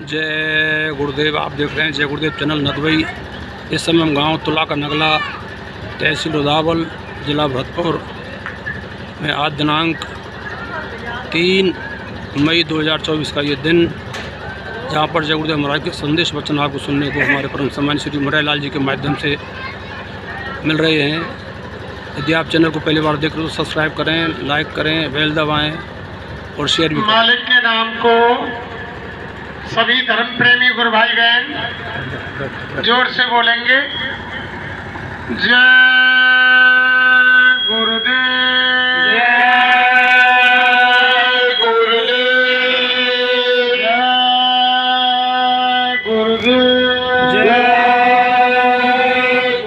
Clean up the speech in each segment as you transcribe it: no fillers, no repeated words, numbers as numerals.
जय गुरुदेव। आप देख रहे हैं जय गुरुदेव चैनल नदवई। इस समय हम गांव तुला का नगला, तहसील रुदावल, जिला भरतपुर में आज दिनांक 3 मई 2024 का ये दिन, जहां पर जय गुरुदेव महाराज के संदेश वचन आपको सुनने को हमारे परम सम्मानित श्री मुरारी लाल जी के माध्यम से मिल रहे हैं। यदि आप चैनल को पहली बार देख रहे हो तो सब्सक्राइब करें, लाइक करें, बेल दबाएं और शेयर भी करें। मालिक के नाम को सभी धर्म प्रेमी गुरु भाई बहन जोर से बोलेंगे। जय गुरुदेव, जय गुरुदेव, जय गुरुदेव, जय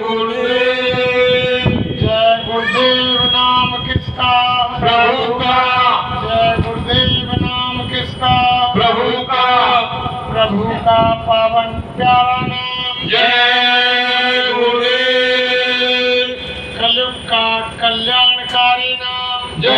गुरुदेव। जय गुरुदेव नाम किसका? प्रभु का। जय गुरुदेव नाम किसका? प्रभु का। प्रभु का पावन प्यारा नाम जय गुरुदेव। कलयुग का कल्याणकारी नाम जय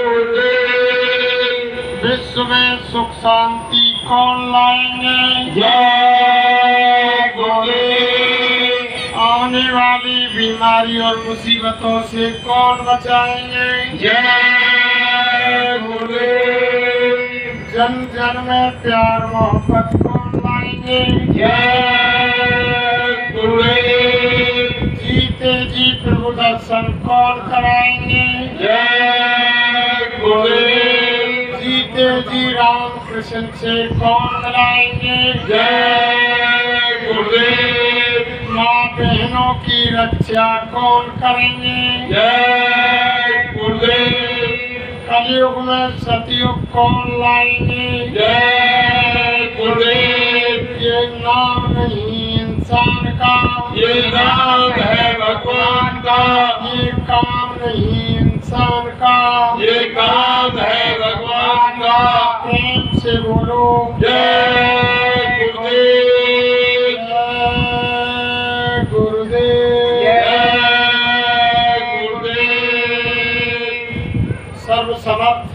गुरुदेव। विश्व में सुख शांति कौन लाएंगे? जय गुरुदेव। आने वाली बीमारी और मुसीबतों से कौन बचाएंगे? जय गुरुदेव। जन जन में प्यार मोहब्बत कौन लाएंगे? जय गुरुदेव। जीते जी प्रभु दर्शन कौन कराएंगे? जय गुरुदेव। जीते जी राम कृष्ण से कौन मिलाएंगे? जय गुरुदेव। माँ बहनों की रक्षा कौन करेंगे? जय गुरुदेव। कलयुग में सतयुग कौन लाएंगे? जय गुरुदेव। ये नाम नहीं इंसान का, ये नाम है भगवान का। ये काम नहीं इंसान का, ये काम है भगवान का। प्रेम से बोलो जय गुरुदेव, जय गुरुदेव, जय गुरुदेव। सर्वसमर्थ,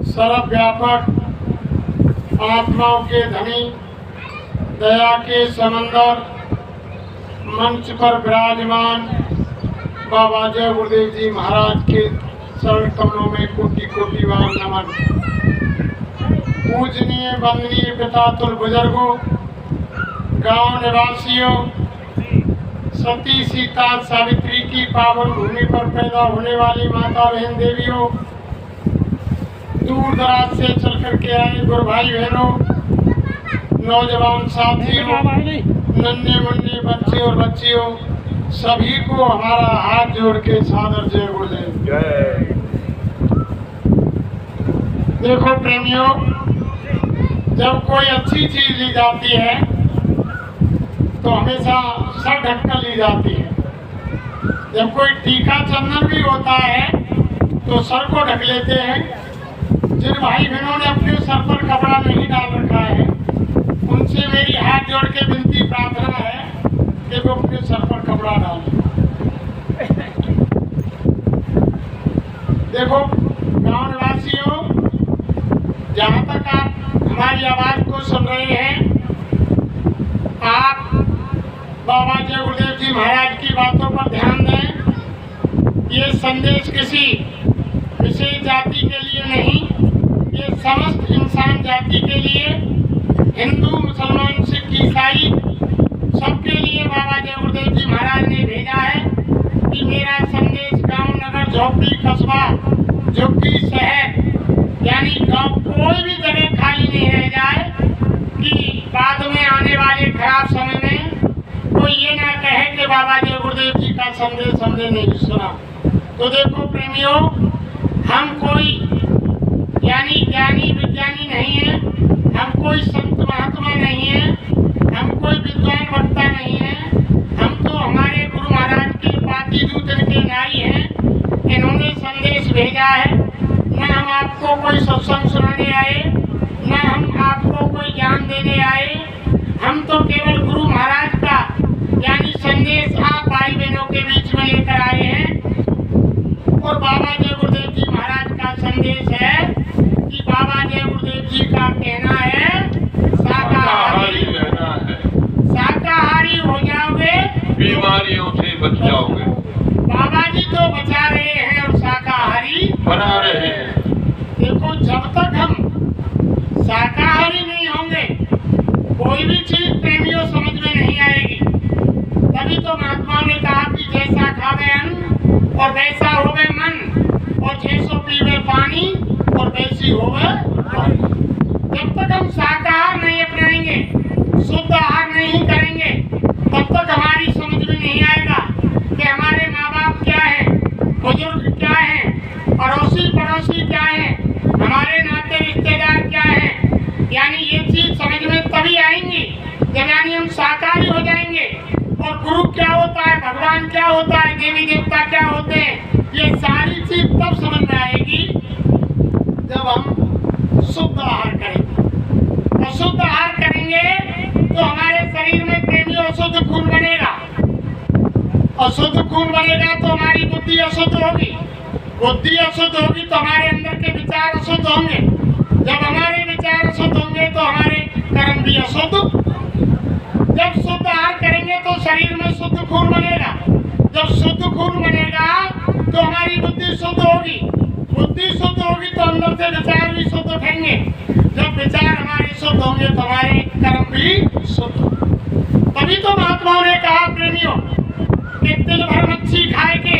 सर्वव्यापक, आत्माओं के धनी, दया के समंदर, मंच पर विराजमान बाबा जय गुरुदेव जी महाराज के चरण कमलों में कोटि कोटि बार नमन। पूजनीय वंदनीय पितातुल बुजुर्गों, गांव निवासियों, सती सीता सावित्री की पावन भूमि पर पैदा होने वाली माता बहन देवियों, दूर दराज से चल कर के आए गुरु भाई बहनों, नौजवान साथियों, नन्हे मुन्ने बच्चे और बच्चियों, सभी को हमारा हाथ जोड़ के सादर जय गुरुदेव। जय। देखो प्रेमियों, जब कोई अच्छी चीज ली जाती है तो हमेशा सर ढककर ली जाती है। जब कोई टीका चंदन भी होता है तो सर को ढक लेते हैं। जिन भाई बहनों ने अपने सर पर कपड़ा नहीं डाल रखा है, उनसे मेरी हाथ जोड़ के विनती प्रार्थना है कि वो अपने सर पर कपड़ा डालें। देखो गांव निवासियों, जहाँ तक आप हमारी आवाज को सुन रहे हैं, आप बाबा जय गुरुदेव जी महाराज की बातों पर ध्यान दें। ये संदेश किसी विशेष जाति के लिए नहीं, ये समस्त इंसान जाति के लिए, हिंदू मुसलमान सिख ईसाई सबके लिए बाबा जय गुरुदेव जी महाराज ने भेजा है कि मेरा संदेश गांव नगर झोपड़ी कस्बा झुग्गी शहर यानी गांव कोई भी जगह खाली नहीं रह जाए कि बाद में आने वाले खराब समय में कोई ये ना कहे कि बाबा जय गुरुदेव जी का संदेश हमने नहीं सुना। तो देखो प्रेमियों, हम कोई यानी ज्ञानी विज्ञानी नहीं है, हम कोई संत महात्मा नहीं है, हम कोई विद्वान वक्ता नहीं है, हम तो हमारे गुरु महाराज के पाती दूत के नाई हैं। इन्होंने संदेश भेजा है। न हम आपको कोई सत्संग सुनाने आए, न हम आपको कोई ज्ञान देने आए, हम तो केवल गुरु महाराज का यानी संदेश आप भाई बहनों के बीच में लेकर आए हैं। और बाबा जय गुरुदेव जी महाराज का संदेश है कि बाबा जय गुरुदेव जी का बाबा जी तो बचा रहे हैं और शाकाहारी बना रहे हैं। देखो, जब तक हम शाकाहारी नहीं होंगे कोई भी चीज प्रेमियों समझ में नहीं आएगी। तभी तो महात्मा ने कहा कि जैसा खावे अन्न और वैसा होवे मन, और जैसो पीवे पानी और वैसी होवे वाणी। जब तक हम शाकाहार नहीं अपनाएंगे, शुद्ध आहार नहीं करेंगे, तब तक हमारी समझ में नहीं आएगा कि हमारे माँ बाप क्या है, बुजुर्ग क्या है, अड़ोसी पड़ोसी क्या है, हमारे नाते रिश्तेदार क्या है। यानी ये चीज समझ में तभी आएंगी जब यानी हम शाकाहारी हो जाएंगे। और गुरु क्या होता है, भगवान क्या होता है, देवी देवता क्या होते हैं, ये सारी चीज तब समझ में आएगी जब हम शुद्ध आहार करेंगे। और शुद्ध आहार करेंगे तो हमारे शरीर में प्रेमियों अशुद्ध खून बनेगा, और शुद्ध खून बनेगा तो हमारी बुद्धि अशुद्ध होगी, बुद्धि अशुद्ध होगी तो हमारे अंदर के विचार अशुद्ध होंगे, जब हमारे विचार अशुद्ध होंगे तो हमारे कर्म भी अशुद्ध। जब शुद्ध आहार करेंगे तो शरीर में शुद्ध खून बनेगा, जब शुद्ध खून बनेगा तो हमारी बुद्धि शुद्ध होगी, बुद्धि शुद्ध होगी तो अंदर से विचार भी शुद्ध उठेंगे, जब विचार हमारे शुद्ध होंगे तो हमारे कर्म भी शुद्ध। तभी तो महात्माओं ने कहा प्रेमियों कि तिल भर मच्छी खाए के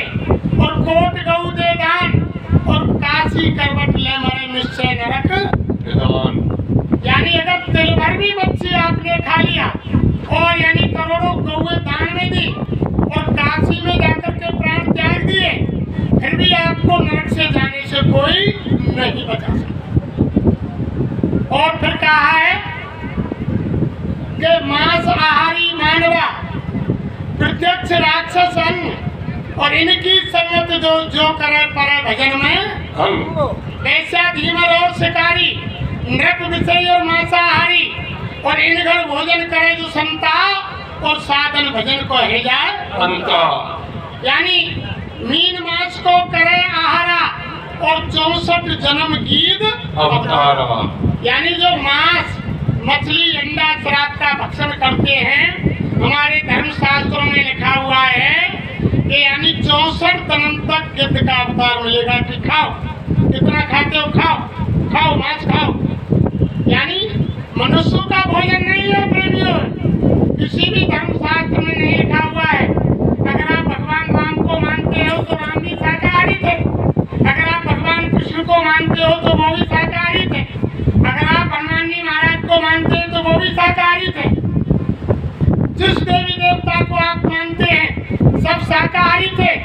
और कोट गऊ दे दान और काशी करवट ले मरे निश्चय नरक विधान। यानी अगर तिल भर भी मच्छी आपने खा लिया और यानी करोड़ों गौएं दान में दी और काशी में जाकर के प्राण त्याग दिए, फिर भी आपको नरक से जाने से कोई नहीं बचा सकता। और फिर कहा है कि मांस आहारी मानवा प्रत्यक्ष राक्षस अन्न, और इनकी संगत जो करे परे भजन में हम वैसा धीमर और शिकारी नृप विषय और मांसाहारी, और इन घर भोजन करे जो संता और साधन भजन को है जाए अंता। यानी मीन मांस को करे आहारा और 64 जन्म गीत अवतारा। यानी जो मांस मछली अंडा शराब का भक्षण करते हैं, हमारे धर्म शास्त्रों में लिखा हुआ है कि यानी 64 जन्म तक गिद्ध का अवतार मिलेगा कि खाओ, कितना खाते हो खाओ, खाओ मांस खाओ। यानी मनुष्यों का भोजन नहीं है प्रेमियों, किसी भी धर्म शास्त्र में नहीं लिखा हुआ है। अगर आप भगवान राम को मानते हो तो राम भी शाकाहारी थे, अगर आप भगवान कृष्ण को मानते हो तो वो भी शाकाहारी थे, अगर आप हनुमान जी महाराज को मानते हैं तो वो भी शाकाहारी थे। जिस देवी देवता को आप मानते हैं सब शाकाहारी थे,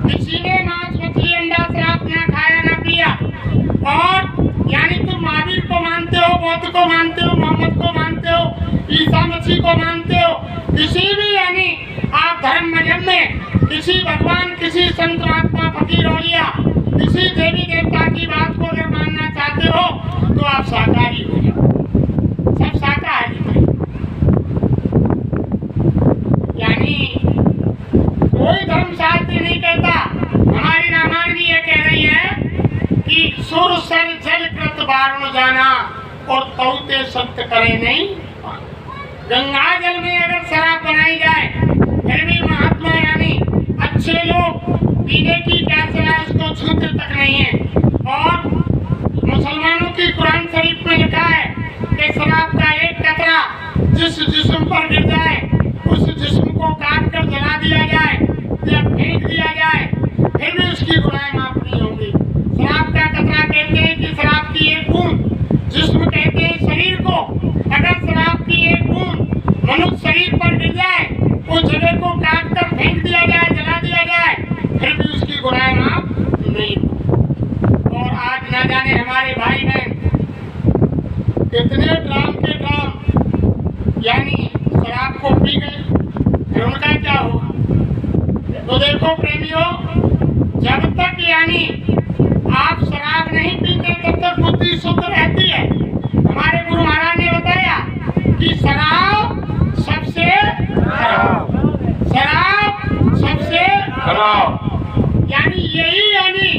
किसी ने मांस मछली अंडा शराब ना खाया ना पिया। और यानी तुम महावीर को मानते हो, बौद्ध को मानते हो, मोहम्मद को मानते हो, ईसा मसीह को मानते हो, किसी भी यानी आप धर्म मजहब में किसी भगवान, किसी संत महात्मा फकीर औलिया, किसी देवी देवता की बात को अगर मानना चाहते हो तो आप शाकाहारी हो जाओ, सब शाकाहारी थे। यानी कोई धर्म शास्त्र नहीं कहता, हमारी रामायण भी ये कह रही है कि सुर सर जल कृत वारुण जाना और तौते सत्य करे नहीं। गंगा जल में अगर शराब बनाई जाए फिर भी महात्मा यानी अच्छे लोग पीने की क्या सलाह उसको छूते तक नहीं है। और मुसलमानों की कुरान शरीफ में लिखा है कि शराब का एक कतरा जिस जिस्म पर गिर जाए उस जिस्म को काट कर जला दिया जाए या फेंक दिया जाए फिर भी उसकी गुनाह माफ नहीं होंगी। शराब का कतरा कहते हैं कि शराब की एक बूंद, जिस्म कहते हैं शरीर को, अगर शराब की एक बूंद मनुष्य शरीर पर गिर जाए, उस जगह को काट कर फेंक दिया जाए, जला दिया जाए, फिर भी उसकी गुनाह माफ नहीं होगी। और आज न जाने हमारे भाई बहन कितने ड्राम के ड्राम यानी शराब को पी गए, फिर उनका क्या होगा। तो देखो प्रेमियों, जब तक यानी आप शराब नहीं पीते तब तक बुद्धि शुद्ध रहती है। हमारे गुरु महाराज ने बताया कि शराब सबसे खराब, शराब सबसे खराब। यानी यही यानी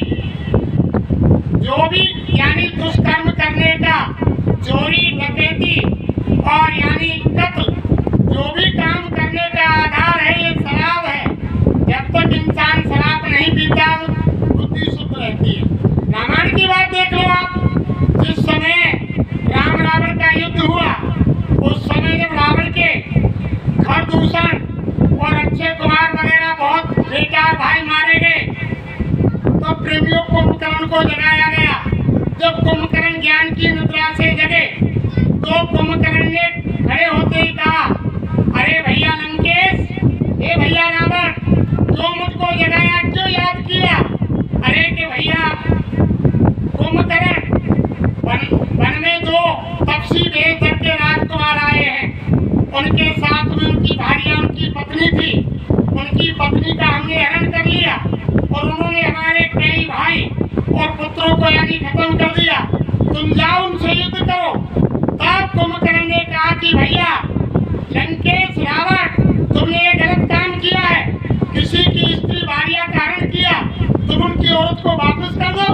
जो भी यानी दुष्कर्म करने का, चोरी डकैती और यानी कत्ल, जो भी काम करने का आधार है ये शराब है। जब तक इंसान शराब प्रेमियों कुंभकर्ण को जगाया गया। जब कुंभकर्ण ज्ञान की निद्रा से जगे तो कुंभकर्ण ने खड़े होते ही कहा, अरे भैया लंकेश, हे भैया रावण, जो मुझको जगाया क्यों याद किया? अरे कि भैया कुंभकर्ण, वन में दो तपसी भेज करके राजकुमार आए हैं, उनके साथ में उनकी भार्या, उनकी पत्नी थी। उनकी पत्नी का हमने हरण कर लिया और उन्होंने हमारे कई भाई और पुत्रों को यानी खत्म कर दिया। तुम जाओ उनसे युद्ध करो। तब कुंभकर्ण ने कहा कि भैया लंकेश, रावण, तुमने ये गलत काम किया है। किसी की स्त्री भार्या का हरण किया, तुम उनकी औरत को वापस कर दो।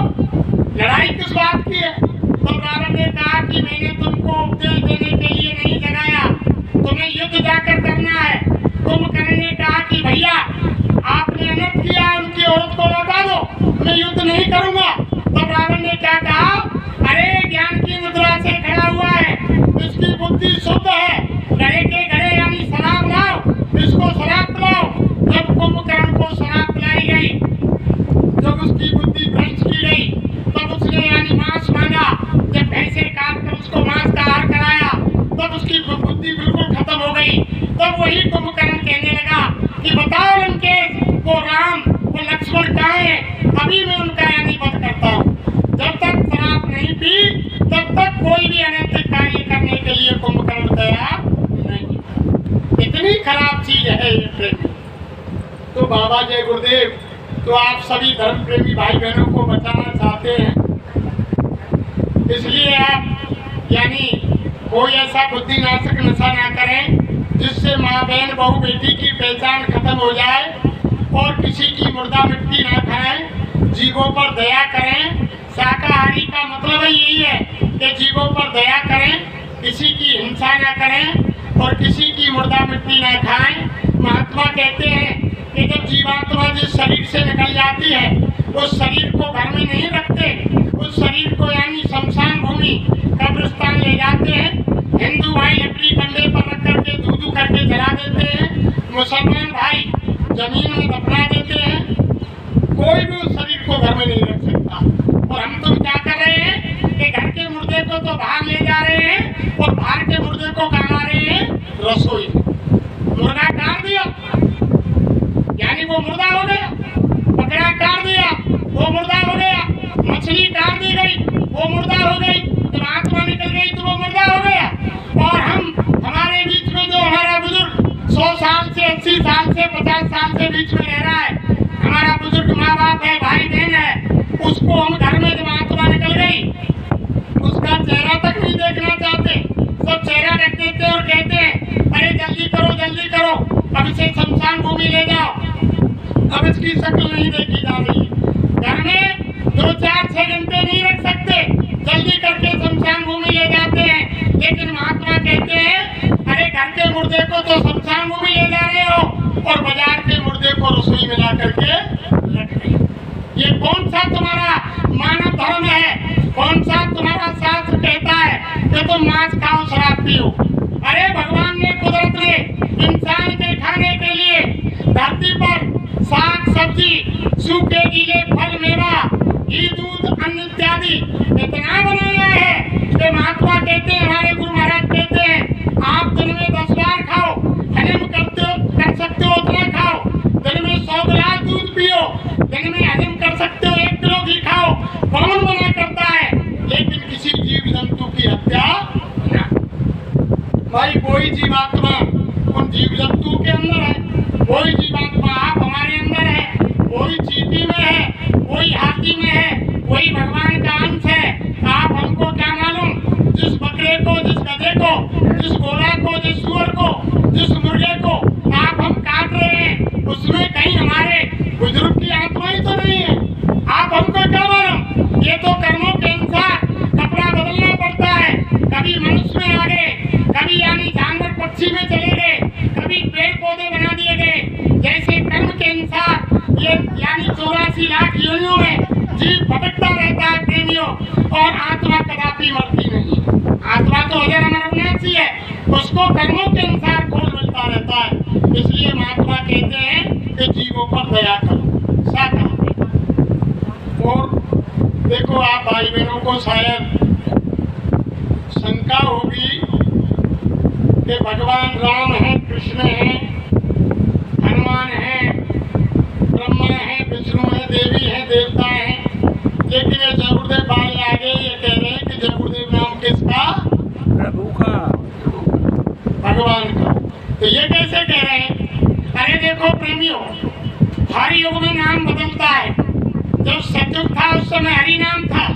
लड़ाई किस बात की है? तो रावण ने कहा कि मैंने तुमको उपदेश देने के लिए नहीं जगाया, तुम्हें युद्ध जाकर करना है। कुंभकर्ण ने कहा कि भैया आपने अनर्थ किया, उनकी औरत को लौटा दो, मैं युद्ध नहीं करूंगा। तब रावण ने क्या कहा, अरे ज्ञान की निद्रा से खड़ा हुआ है, इसकी बुद्धि शुद्ध है, गड़े के गड़े यानी शराब लाओ, इसको शराब पिलाओ। जब कुंभकर्ण को शराब पिलाई गई, जब उसकी बुद्धि भ्रष्ट की गई, तब उसने यानी मांस मांगा। जब भैंसे काट कर उसको मांस का आहार कराया, तब उसकी बुद्धि बिल्कुल खत्म हो गई। तब वही कुंभकर्ण कहने लगा कि बताओ लंकेश, वो राम, वो लक्ष्मण कहाँ है? अभी मैं उनका यानी वध करता हूँ। जब तक शराब नहीं पी, तब तक कोई भी अनैतिक कार्य करने के लिए कुंभकर्ण तैयार नहीं। इतनी खराब चीज है ये प्रेम। तो बाबा जय गुरुदेव, तो आप सभी धर्म प्रेमी भाई बहनों को बचाना चाहते हैं, इसलिए आप यानी कोई ऐसा बुद्धिनाशक नशा ना करें जिससे माँ बहन बहू बेटी की पहचान खत्म हो जाए, और किसी की मुर्दा मिट्टी ना खाएं, जीवों पर दया करें। शाकाहारी का मतलब यही है कि जीवों पर दया करें, किसी की हिंसा ना करें और किसी की मुर्दा मिट्टी ना खाएं। महात्मा कहते हैं कि जब जीवात्मा जिस शरीर से निकल जाती है, उस शरीर को घर में नहीं रखते, उस शरीर को यानी शमशान भूमि कब्रिस्तान ले जाते हैं। हिंदू भाई लकड़ी कंधे पर रख करके दूध करके जला देते हैं, मुसलमान भाई जमीन में दफना देते हैं। कोई भी उस शरीर को घर में नहीं रख सकता। और हम तो क्या कर रहे हैं कि घर के मुर्दे को तो बाहर ले जा रहे हैं और बाहर के मुर्दे को कहाँ रहे हैं? रसोई। मुर्गा काट दिया यानी वो मुर्दा हो गया, बकरा काट दिया वो मुर्दा हो गया, मछली काट दी गई वो मुर्दा हो गई, जब आत्मा निकल गई तो वो मुर्दा हो गया। और हम हमारे बीच में जो हमारा बुजुर्ग 100 साल से 80 साल से 50 साल से बीच में रह रहा है, हमारा बुजुर्ग माँ बाप है, भाई बहन है, उसको हम घर में जब आत्मा निकल गई उसका चेहरा तक नहीं देखना चाहते, सब चेहरा रख देते और कहते हैं अरे जल्दी करो, अब इसे शमशान भूमि ले जाओ। अब इसकी शक्ल नहीं देखी जा रही है। घर में 2, 4, 6 घंटे नहीं रख सकते, जल्दी करके शमशान भूमि ले जाते हैं। लेकिन महात्मा कहते हैं अरे घर के मुर्दे को तो शमशान भूमि ले जा रहे हो और बाजार के मुर्दे को रसोई में ला करके रख रहे हो। ये कौन सा तुम्हारा मानव धर्म है? कौन सा तुम्हारा शास्त्र कहता है कि तुम मांस खाओ शराब पियो? अरे भगवान ने, कुदरत ने इंसान के खाने के लिए धरती पर साग सब्जी, सूखे गीले फल मेवा, घी दूध अन्न इत्यादि इतना बनाया है कि महात्मा कहते हैं, हमारे गुरु महाराज कहते हैं आप दिन में 10 बार खाओ, हजम कर सकते हो उतना खाओ, दिन में 100 गिलास दूध पियो, दिन में हजम कर सकते हो 1 किलो घी खाओ। कौन मना करता है? लेकिन किसी जीव जंतु की हत्या ना। भाई कोई जीवात्मा उन जीव जंतु के अंदर है, कोई जीवात्मा आप हमारे अंदर है, कोई चींटी में है, कोई हाथी में है, कोई भगवान का अंश है। आप हमको क्या मालूम? जिस बकरे को, जिस गधे को, जिस घोड़ा को, जिस सुअर को, जिस मुर्गे को आप हम काट रहे हैं, उसमें कहीं हमारे बुजुर्ग की आत्मा ही तो नहीं है। आप हमको क्या मालूम? ये तो कर्मों के अनुसार कपड़ा बदलना पड़ता है, कभी मनुष्य में आ गए, कभी यानी जानवर पक्षी में चले गए, कभी पेड़ पौधे बना दिए गए। जैसे कर्म के अनुसार ये यानी 84 लाख योनियों में जीव भटकता रहता है प्रेमियों, और आत्मा कदापि मरती नहीं। आत्मा तो अजर अमर अविनाशी है, उसको कर्मों के अनुसार खोल मिलता रहता है। इसलिए महात्मा कहते हैं कि जीवों पर दया करो। भाई बहनों को शायद शंका होगी कि भगवान राम है, कृष्ण है, हनुमान है, ब्रह्मा है, विष्णु है, देवी है, देवता है, लेकिन ये जय गुरुदेव भाई आगे ये कह रहे हैं कि जय गुरुदेव नाम किसका? प्रभु का, भगवान का। तो ये कैसे कह रहे हैं? अरे देखो प्रेमियों, हर युग में नाम बदलता है। जब सतयुग था उस समय हरि नाम था,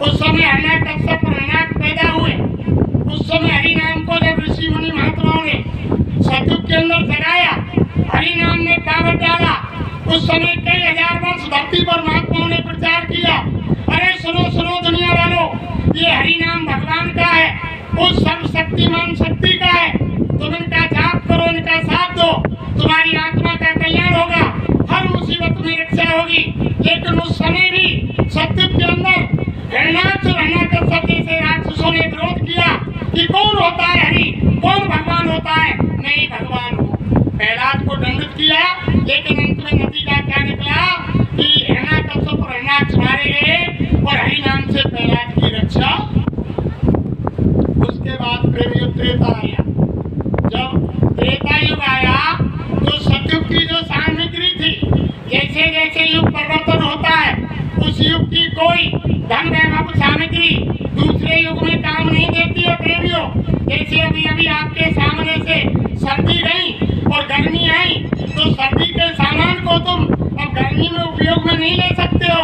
उस समय हिरण्यकश्यप और हिरण्याक्ष पैदा हुए, उस समय हरि नाम को जब ऋषि मुनि महात्माओं ने सतयुग के अंदर जगाया, हरि नाम ने कावड़ डाला, उस समय कई हजार वर्ष धरती पर महात्माओं ने प्रचार किया, अरे सुनो सुनो दुनिया वालों, ये हरि नाम भगवान का है, उस सर्वशक्तिमान शक्ति का है, तुम इनका जाप करो, इनका साथ दो, तुम्हारी आत्मा का कल्याण होगा, हर मुसीबत में रक्षा होगी। लेकिन उस समय भी सतयुग के अंदर हिरण्याक्ष और हिरण्यकश्यप जैसे राक्षसों ने विरोध किया कि कौन होता है हरि, कौन भगवान होता है? मैं ही भगवान हूँ। प्रहलाद को दंडित किया, लेकिन अंत में नतीजा क्या निकला कि हिरण्यकश्यप और हिरण्याक्ष मारे गए और हरि नाम से प्रहलाद की रक्षा। उसके बाद प्रेमियों त्रेता आया। जब त्रेता युग आया तो सतयुग की जो सामग्री थी, जैसे जैसे युग परिवर्तन होता है, उस युग की कोई धन वैभव सामग्री दूसरे युग में काम नहीं देती है प्रेमियों। जैसे अभी अभी आपके सामने से सर्दी गई और गर्मी आई, तो सर्दी के सामान को तुम अब गर्मी में उपयोग में नहीं ले सकते हो,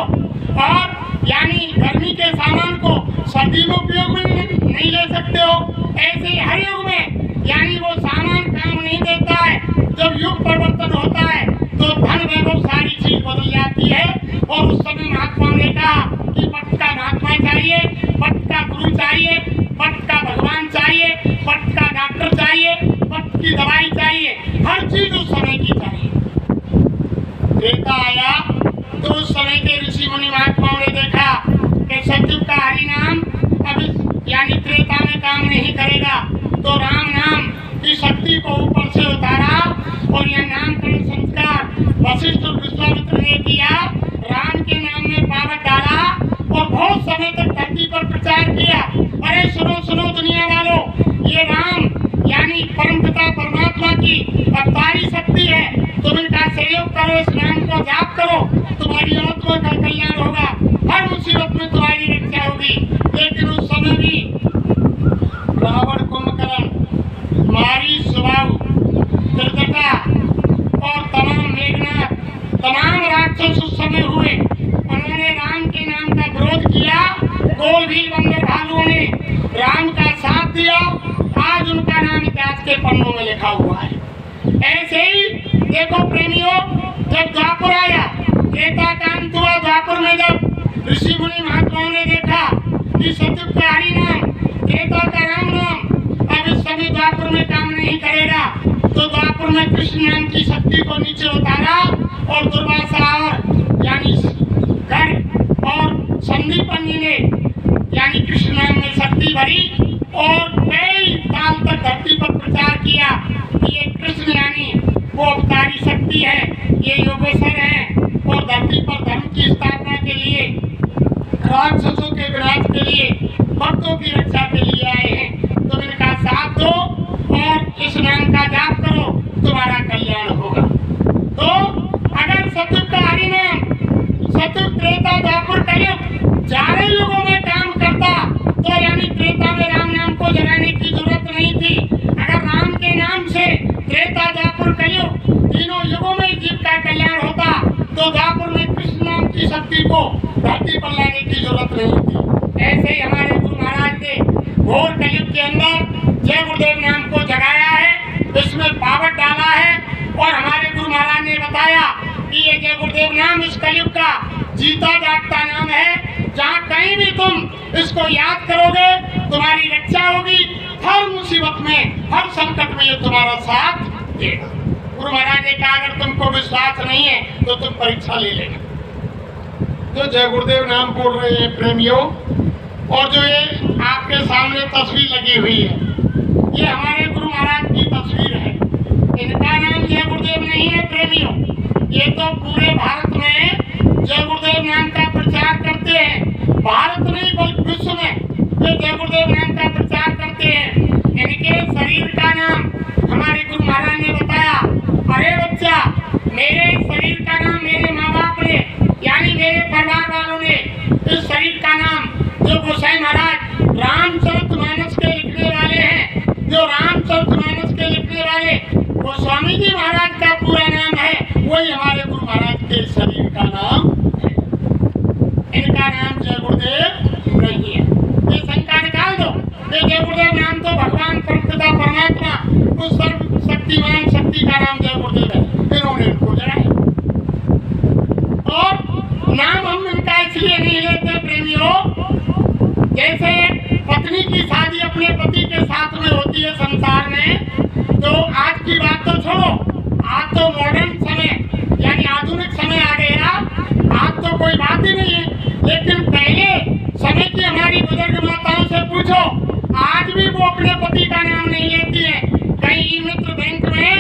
और यानी गर्मी के सामान को सर्दी में उपयोग में नहीं ले सकते हो। ऐसे हर युग में यानी वो सामान काम नहीं देता है। जब युग परिवर्तन होता है तो धन वैभव सारी चीज बदल जाती है, और उस समय महात्मा ने कहा कि पट का महात्मा चाहिए, पट का गुरु चाहिए, पट का भगवान चाहिए, पट का डॉक्टर चाहिए, पट की दवाई चाहिए, हर चीज उस समय की चाहिए। त्रेता आया तो उस समय के ऋषि मुनि महात्माओं ने देखा कि सतयुग का हरि नाम अब यानी त्रेता में काम नहीं करेगा, तो राम नाम की शक्ति को ऊपर से उतारा और यह नामकरण संस्कार वशिष्ठ और विश्वामित्र ने किया। राम के नाम में पावड़ डाला और बहुत समय तक धरती पर प्रचार किया। अरे सुनो सुनो दुनिया वालों, ये राम यानी परमपिता परमात्मा की अवतारी शक्ति है, तुम इनका सहयोग करो, इस नाम को जाप करो, तुम्हारी आत्मा का कल्याण होगा, हर मुसीबत में तुम्हारी रक्षा होगी। लेकिन उस समय भी रावण, कुंभकर्ण, मारी, सुबाहु, त्रिजटा और तमाम मेघनाथ, तमाम राक्षस उस समय हुए। उन्होंने राम के नाम का विरोध किया। गोलभील बंदर भालुओं ने राम का साथ दिया। आज उनका नाम इतिहास के पन्नों में लिखा हुआ है। ऐसे ही देखो प्रेमियों, जब द्वापर आया, त्रेता का अंत हुआ, द्वापर में जब ऋषि मुनि महात्माओं ने देखा कि सतयुग का हरि नाम, त्रेता का राम नाम अब इस समय द्वापर में काम नहीं करेगा, तो द्वापर में कृष्ण नाम की शक्ति को नीचे उतारा और दुर्वासा और यानी गर्ग और संदीपन जी ने यानी कृष्ण नाम में शक्ति भरी और कई साल तक धरती पर प्रचार किया कि ये कृष्ण यानी वो अवतारी शक्ति है, ये योगेश्वर है और धरती पर धर्म की स्थापना के लिए, राक्षसों के विनाश के लिए, भक्तों की रक्षा के लिए आए हैं। तुम इनका साथ दो और इस नाम का जाप करो, तुम्हारा कल्याण होगा। तो अगर सतयुग का हरि नाम, सतयुग, त्रेता, द्वापर, कलयुग चारों युगों में काम करता तो यानी त्रेता में राम नाम को जगाने की जरूरत नहीं थी। अगर राम के नाम से त्रेता, द्वापर, कलयुग तीनों युगों में जीव का कल्याण होता तो द्वापर में कृष्ण नाम की शक्ति को धरती पर लाने की जरूरत नहीं थी। ऐसे ही हमारे गुरु महाराज ने घोर कलयुग के अंदर जय गुरुदेव नाम को जगाया है, इसमें पावड़ डाला है और हमारे गुरु महाराज ने बताया कि ये जय गुरुदेव नाम इस कलयुग का जीता जागता नाम है। जहाँ कहीं भी तुम इसको याद करोगे तुम्हारी रक्षा होगी, हर मुसीबत में, हर संकट में ये तुम्हारा साथ देगा। गुरु महाराज ने कहा अगर तुमको विश्वास नहीं है तो तुम परीक्षा ले लेना। जो जय गुरुदेव नाम बोल रहे हैं प्रेमियों, और जो ये आपके सामने तस्वीर लगी हुई है, ये हमारे गुरु महाराज की तस्वीर है। इनका नाम जय गुरुदेव नहीं है प्रेमियों, ये तो पूरे भारत में जय गुरुदेव नाम का प्रचार करते हैं। भारत नहीं बल्कि विश्व में ये जय गुरुदेव नाम का प्रचार करते हैं। इनके शरीर का नाम हमारे गुरु महाराज ने बताया। अरे बच्चा, मेरे शरीर का नाम मेरे माँ बाप ने यानी मेरे परिवार वालों ने इस शरीर का नाम जो गोसाई महाराज रामचरितमानस के लिखने वाले हैं, जो रामचरितमानस के लिखने वाले गोस्वामी जी महाराज का पूरा नाम है, वही हमारे गुरु महाराज के शरीर का नाम है। इनका नाम जय गुरुदेव नहीं है। ये शंका निकाल दो। ये जय गुरुदेव नाम तो भगवान परमपिता परमात्मा उस सर्वशक्तिमान शक्ति का नाम जय गुरुदेव है। इन्होंने इनको जगाया। और नाम हम इनका इसलिए नहीं लेते प्रेमियों, जैसे पत्नी की शादी अपने पति के साथ में होती है संसार में, तो आज की बात तो छोड़ो, आज तो मॉडर्न समय यानी आधुनिक समय आ गया, आज तो कोई बात ही नहीं है। लेकिन पहले समय की हमारी बुजुर्ग माताओं से पूछो, आज भी वो अपने पति का नाम नहीं लेती है। कहीं ई मित्र बैंक में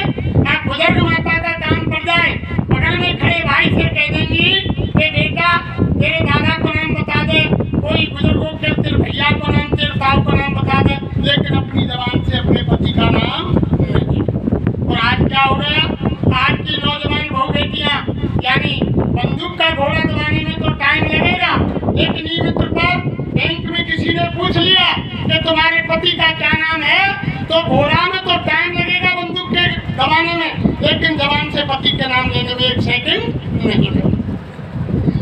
बुजुर्ग माता का काम पड़ जाए, बगल में खड़े भाई से कह देंगी कि बेटा तेरे दादा को नाम बता दे, कोई बुजुर्गों के तेरे भैया को नाम, तेरे ताऊ को नाम बता दे, लेकिन अपनी जबान से अपने पति का नाम नहीं। और आज क्या हो गया, आज की नौजवान बहू बेटियां यानी बंदूक का घोड़ा दबाने में तो टाइम लगेगा, लेकिन ई मित्र पर बैंक में किसी ने पूछ लिया कि तुम्हारे पति का क्या नाम है, तो घोड़ा में तो टाइम लगेगा बंदूक के दबाने में, लेकिन जबान से पति के नाम लेने में 1 सेकंड नहीं लगेगा।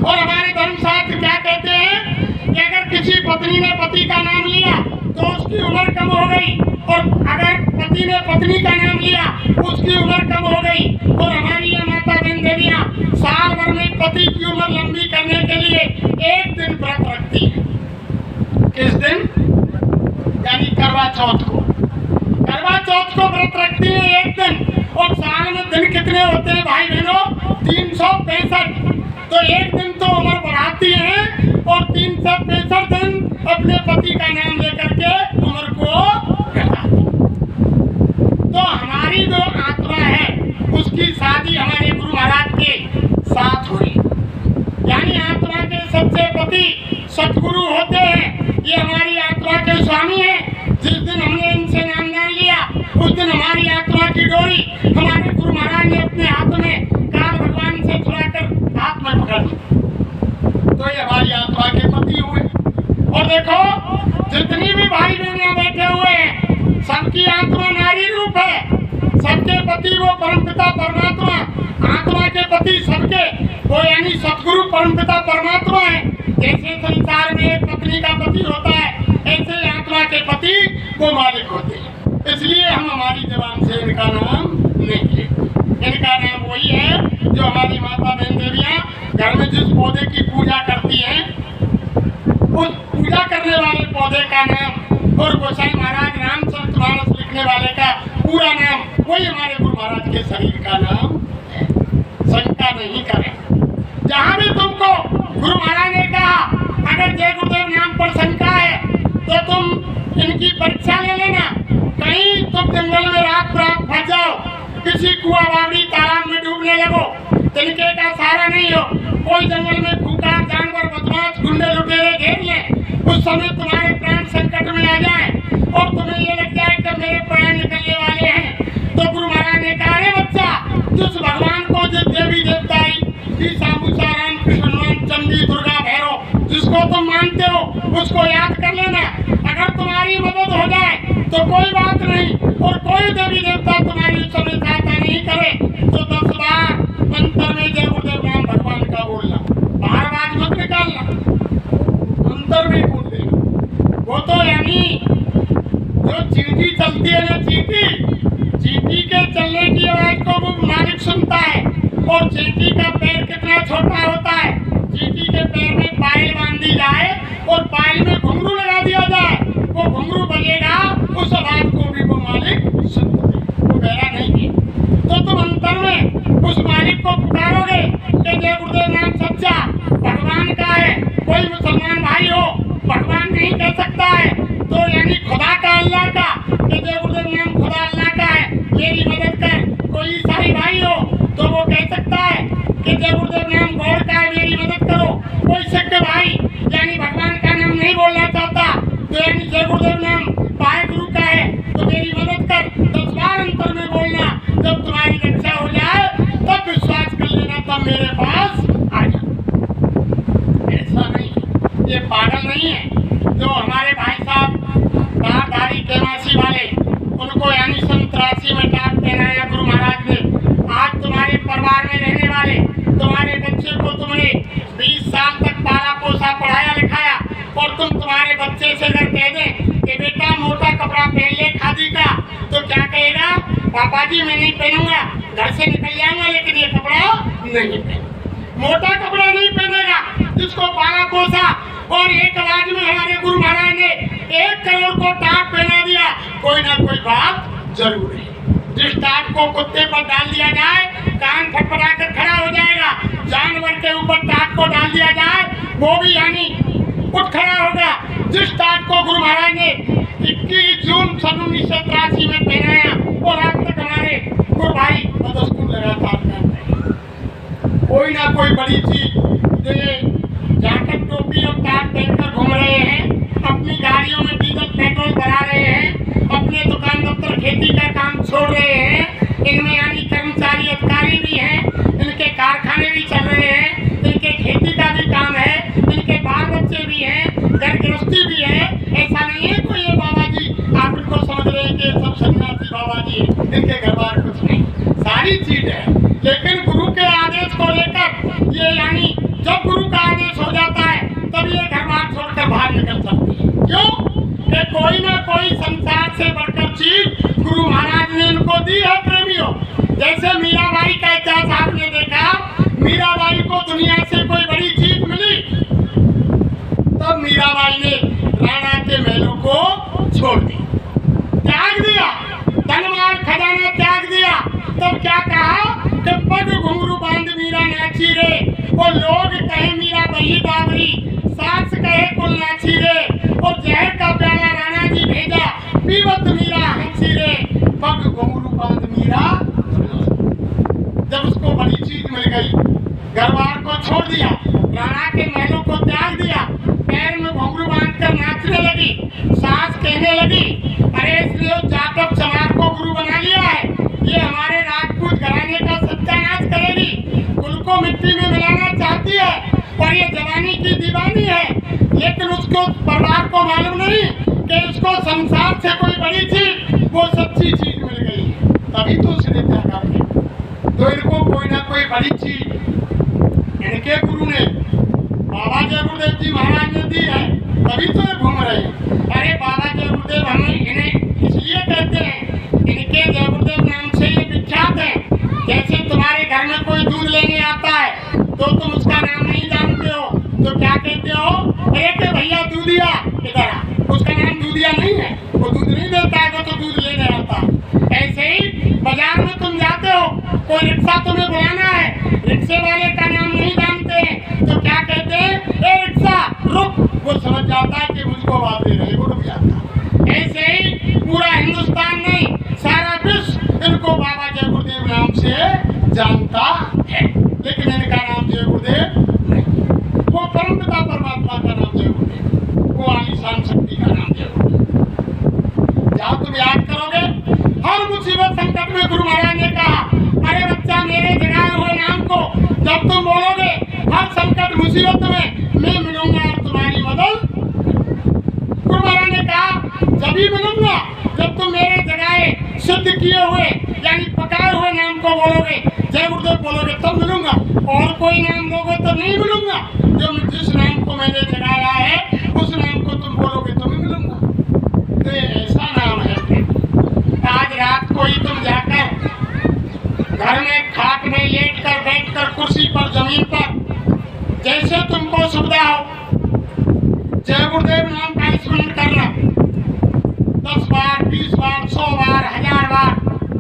और हमारे धर्मशास्त्र क्या कहते हैं कि अगर किसी पत्नी ने पति का नाम लिया तो उसकी उम्र कम हो गई, और अगर पति ने पत्नी का नाम लिया उसकी उम्र कम हो गई। और हमारी ये माता बहन देवियां साल भर में पति की उम्र लंबी करने के लिए एक दिन व्रत रखती है। किस दिन? यानी करवा चौथ को। करवा चौथ को व्रत रखती है एक दिन। और साल में दिन कितने होते हैं भाई बहनों? 365। तो एक दिन तो उम्र बढ़ाती है और 365 दिन अपने पति का नाम लेकर के उम्र को घटाती। तो हमारी जो आत्मा है उसकी शादी हमारे गुरु महाराज के साथ हुई। यानी आत्मा के सच्चे पति सतगुरु होते हैं। ये हमारी आत्मा के स्वामी हैं। जिस दिन हमने इनसे नाम जान लिया उस दिन हमारी आत्मा की डोरी हमारे गुरु महाराज ने अपने हाथ में काल भगवान से छुड़ाकर हाथ में पकड़ ली। तो ये हमारी आत्मा के पति हुए। और देखो जितनी भी भाई बहन बैठे हुए हैं सबकी आत्मा नारी रूप है। सबके पति वो परमपिता परमात्मा, आत्मा के पति सबके वो यानी सतगुरु परमपिता परमात्मा है। जैसे संसार में एक पत्नी का पति होता है, ऐसे आत्मा के पति वो मालिक होते हैं। इसलिए हम हमारी जबान से इनका नाम नहीं लेते। इनका नाम वही है जो हमारी माता बहन देवियां घर में जिस पौधे की पूजा करती हैं उस पूजा करने वाले पौधे का नाम और गोसाई महाराज रामचरितमानस लिखने वाले का पूरा नाम वही हमारे गुरु महाराज के शरीर का नाम है। शंका नहीं करें। जहाँ भी तुमको गुरु महाराज ने कहा अगर जय गुरुदेव नाम पर शंका है तो तुम इनकी परीक्षा ले लेना। कहीं तुम जंगल में रात फंस जाओ, किसी कुआं बावड़ी तालाब में डूबने लगो, तिनके का सहारा नहीं हो, कोई जंगल में भूखा जानवर बदमाश गुंडे लुटेरे घेर ले, उस समय तुम्हारे प्राण संकट में आ जाए और तुम्हें ये लग जाए कि मेरे प्राण निकलने वाले हैं, तो गुरु महाराज ने कहा रे बच्चा, जिस भगवान को जिस देवी देवताई ईसा मूसा राम कृष्ण हनुमान चंडी दुर्गा भैरव जिसको तुम मानते हो उसको याद कर लेना। अगर तुम्हारी मदद हो जाए तो कोई बात नहीं, और कोई देवी देवता तुम्हारी उस समय सहायता नहीं करे तो 10 बार अंतर में जय गुरुदेव नाम भगवान का बोलना, बाहर आवाज मत निकालना, अंतर में बोल देना। वो तो यानी जो चींटी चलती है ना, चींटी के चलने की आवाज को वो मालिक सुनता है। और चींटी का पैर कितना छोटा होता है, चींटी के पैर में पायल बांधी जाए और पायल में घुंघरू लगा दिया जाए, वो घुंघरू बजेगा, उस आवाज को भी वो मालिक सुनता है, वो बहरा नहीं है। तो तुम अंतर में उस मालिक को पुकारोगे कि जय गुरुदेव नाम सच्चा भगवान का है। कोई मुसलमान भाई हो भगवान नहीं कह सकता है, तो यानी खुदा का अल्लाह का, कि जय गुरुदेव नाम खुदा अल्लाह का है, मेरी मदद कर। कोई ईसाई भाई हो तो वो कह सकता है कि जय गुरुदेव नाम गॉड नहीं है। जो हमारे भाई साहब धारधारी केवासी वाले, उनको यानी सन 83 में टाट पहनाया गुरु महाराज ने। आज तुम्हारे परिवार में रहने वाले तुम्हारे बच्चे को तुमने 20 साल तक पाला पोसा पढ़ाया लिखाया, और तुम तुम्हारे बच्चे से अगर कह दें कि बेटा मोटा कपड़ा पहन ले खादी का, तो क्या कहेगा? पापा जी मैं नहीं पहनूंगा, घर से निकल जाऊंगा, लेकिन ये कपड़ा नहीं पहनूंगा। मोटा कपड़ा नहीं पहनेगा जिसको पाला पोसा। और एक आवाज में हमारे गुरु महाराज ने 1 करोड़ को टाट पहना दिया। कोई ना कोई बात जरूर है। जिस टाट को कुत्ते पर डाल दिया जाए, कान फटफटा कर खड़ा हो जाएगा। जानवर के ऊपर टाट को डाल दिया जाए, वो भी यानी उठ खड़ा होगा। जिस टाट को गुरु महाराज ने 21 जून सन 1983 में पहनाया, और आज तक हमारे गुरु भाई बदस्तूर लगातार पहन रहे हैं। कोई ना कोई बड़ी चीज दे, जैकेट टोपी और टाट पहनकर घूम रहे हैं, अपनी गाड़ियों में डीजल पेट्रोल भरा रहे हैं, अपने दुकान दफ्तर खेती का काम छोड़ रहे हैं। इनमें यानी कर्मचारी अधिकारी भी हैं, इनके कारखाने भी चल रहे हैं, इनके खेती का भी काम है, इनके बाल बच्चे भी हैं, घर गृहस्थी भी है। ऐसा नहीं है कोई ये बाबा जी आप इनको समझ रहे हैं कि सब सन्यासी बाबा जी है, इनके घर बार कुछ नहीं, सारी चीज है। लेकिन गुरु के आदेश को लेकर ये यानी जब गुरु का आदेश हो जाता है तब ये घर बार छोड़कर बाहर निकल सकती है। क्यों? कि कोई ना कोई संसार से बढ़कर चीज गुरु महाराज ने इनको दी है प्रेमियों। जैसे मीराबाई का इतिहास आपने देखा, मीराबाई को दुनिया से कोई बड़ी चीज मिली, तब मीराबाई ने राणा के महलों को छोड़ दी, त्याग दिया, धनमाल खजाना त्याग दिया। तब क्या कहा कि पग घुंघरू बांध मीरा नाची रे, और लोग कहे मीरा बही बाबरी, सास कहे कुल नाची रे, और जहर का प्याला राणा जी भेजा, पीवत मीरा हंसी रे, पग घुंघरू बांध मीरा। जब उसको बड़ी चीज मिल गई, घरबार को छोड़ दिया, राणा के महलों को त्याग दिया, पैर में घुंघरू बांधकर नाचने लगी, सास कहने लगी अरे इसलिए जाटव चमार को गुरु बना लिया है, ये हमारे राजपूत घराने का सत्यानाश करेगी, कुल को मिट्टी में मिलाना चाहती है, और ये जवानी की दीवानी है। लेकिन उसको परिवार को मालूम नहीं कि उसको संसार से कोई बड़ी चीज, वो सच्ची चीज मिल गई, तभी तो उसने त्यागा है। तो इनको कोई ना कोई बड़ी चीज इनके गुरु ने, बाबा जय गुरुदेव जी महाराज ने दी है, तभी तो ये घूम रहे हैं। अरे बाबा जय गुरुदेव हमें इन्हें इसलिए कहते हैं, इनके जय गुरुदेव नाम से ये विख्यात है। जैसे तुम्हारे घर में कोई दूध लेने आता है तो तुम उसका नाम नहीं जानते हो, तो क्या कहते हो? अरे के भैया दूधिया, इधर आ, उसका नाम दूधिया नहीं है, वो दूध नहीं देता है, वो तो दूध लेने आता है। ऐसे ही बाजार में तुम जाते हो, कोई रिक्शा तुम्हें बुलाना है, रिक्शे वाले का नाम नहीं जानते हैं, तो क्या कहते हैं? ए रिक्शा रुक, वो समझ जाता है कि मुझको बात दे रहे, वो रुक जाता है। ऐसे ही पूरा हिंदुस्तान नहीं, सारा विश्व इनको बाबा जय गुरुदेव नाम से जानता है, लेकिन इनका नाम जय गुरुदेव नहीं। वो परम पिता परमात्मा का नाम जय गुरुदेव, वो आलीशान शक्ति का नाम जय गुरुदेव। जहाँ तुम याद करोगे, हर मुसीबत संकट में गुरु महाराज ने कहा अरे बच्चा मेरे जगाए हुए नाम को जब तुम बोलोगे, हर संकट मुसीबत में मैं मिलूंगा और तुम्हारी मदद। गुरु महाराज ने कहा जब ही मिलूंगा जब तुम मेरे जगाए सिद्ध किए हुए यानी पकाए हुए नाम को बोलोगे, जय गुरुदेव बोलोगे, तब मिलूंगा, और कोई नाम लोगे तो नहीं मिलूंगा। जो जिस नाम को मैंने जगाया है उस नाम को तुम बोलोगे तो मैं मिलूंगा। तो ऐसा नाम है। आज रात को ही तुम जाकर घर में खाट में लेटकर बैठकर कुर्सी पर जमीन पर जैसे तुमको सुविधा हो, जय गुरुदेव नाम का स्मरण करना 10 बार, 20 बार, 100 बार, 1000 बार,